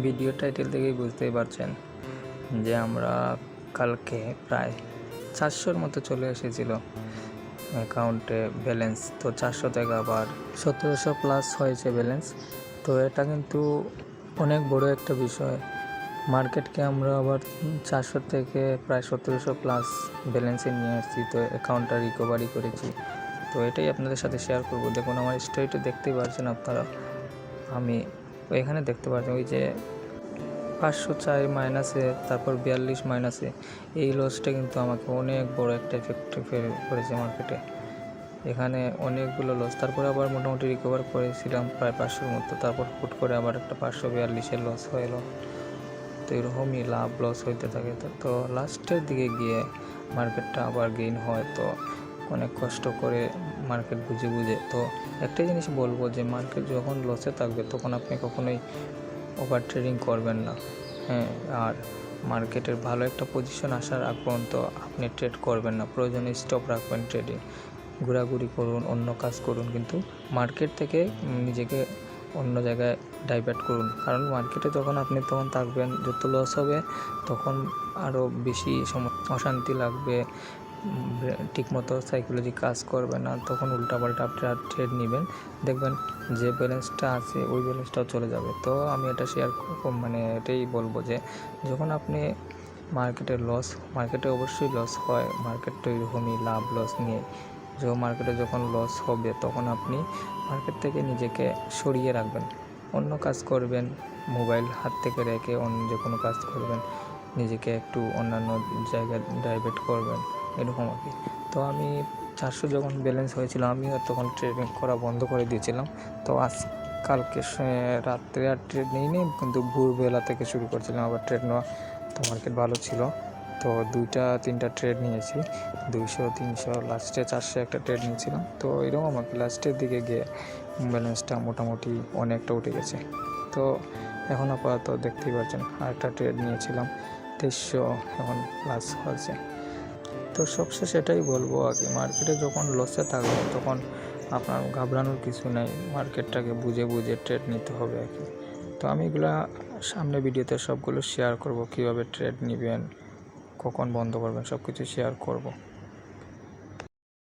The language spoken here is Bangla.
ভিডিও টাইটেল থেকেই বুঝতেই পারছেন যে আমরা কালকে প্রায় 400-র মতো চলে এসেছিল অ্যাকাউন্টে ব্যালেন্স। তো 400 থেকে আবার 1700 প্লাস হয়েছে ব্যালেন্স। তো এটা কিন্তু অনেক বড় একটা বিষয়। মার্কেটকে আমরা আবার 400 থেকে প্রায় 1700 প্লাস ব্যালেন্সে নিয়ে আসছি। তো অ্যাকাউন্টটা রিকভারি করেছি। তো এটাই আপনাদের সাথে শেয়ার করব। দেখুন আমার স্টোরিটা দেখতেই পারছেন আপনারা। আমি এখানে দেখতে পাচ্ছেন ওই যে 504 মাইনাসে, তারপর 42 মাইনাসে। এই লসটা কিন্তু আমাকে অনেক বড় একটা এফেক্ট করেছে মার্কেটে। এখানে অনেকগুলো লস, তারপরে আবার মোটামুটি রিকভার করেছিলাম প্রায় 500-র মতো। তারপর হুট করে আবার একটা 542-এর লস হয়ে এলো। তো এরকমই লাভ লস হইতে থাকে। তো লাস্টের দিকে গিয়ে মার্কেটটা আবার গেইন হয়। তো অনেক কষ্ট করে মার্কেট বুঝে তো একটাই জিনিস বলবো যে মার্কেট যখন লসে থাকবে তখন আপনি কখনোই ওভার ট্রেডিং করবেন না। আর মার্কেটের ভালো একটা পজিশন আসার আগ পর্যন্ত আপনি ট্রেড করবেন না। প্রয়োজনে স্টপ রাখবেন ট্রেডিং, ঘোরাঘুরি করুন, অন্য কাজ করুন, কিন্তু মার্কেট থেকে নিজেকে অন্য জায়গায় ডাইভার্ট করুন। কারণ মার্কেটে যখন আপনি তখন থাকবেন, যত লস হবে তখন আরও বেশি অশান্তি লাগবে, ঠিকমতো সাইকোলজি কাজ করবে না। তখন উল্টাপাল্টা আপনি ট্রেড নেবেন, দেখবেন যে ব্যালেন্সটা আছে ওই ব্যালেন্সটাও চলে যাবে। তো আমি এটা এটাই বলবো যে যখন আপনি মার্কেটে অবশ্যই লস হয়, মার্কেট তো এরকমই লাভ লস নিয়ে। মার্কেটে যখন লস হবে তখন আপনি মার্কেট থেকে নিজেকে সরিয়ে রাখবেন, অন্য কাজ করবেন, মোবাইল হাত থেকে রেখে অন্য যে কোনো কাজ করবেন, নিজেকে একটু অন্যান্য জায়গায় ডাইভার্ট করবেন, এরকম আর কি। তো আমি 400 যখন ব্যালেন্স হয়েছিল আমি তখন ট্রেডিং করা বন্ধ করে দিয়েছিলাম। তো কালকে রাত্রে আর ট্রেড নিইনি, কিন্তু ভোরবেলা থেকে শুরু করছিলাম আবার ট্রেড নেওয়া। তো মার্কেট ভালো ছিল, তো 2-3টা ট্রেড নিয়েছি, 200-300, লাস্টে 400 একটা ট্রেড নিয়েছিলাম। তো এরকম আর কি, লাস্টের দিকে গিয়ে ব্যালেন্সটা মোটামুটি অনেকটা উঠে গেছে। তো এখন আপাতত দেখতেই পাচ্ছেন আরেকটা ট্রেড নিয়েছিলাম, 2300 এখন প্লাস হয়েছে। তো সবশেষ এটাই বলবো আর কি, মার্কেটে যখন লসে থাকবে তখন আপনার ঘাবড়ানোর কিছু নেই, মার্কেটটাকে বুঝে ট্রেড নিতে হবে আর কি। তো আমি এগুলা সামনে ভিডিওতে সবগুলো শেয়ার করব, কীভাবে ট্রেড নেবেন, কখন বন্ধ করবেন, সব কিছু শেয়ার করব।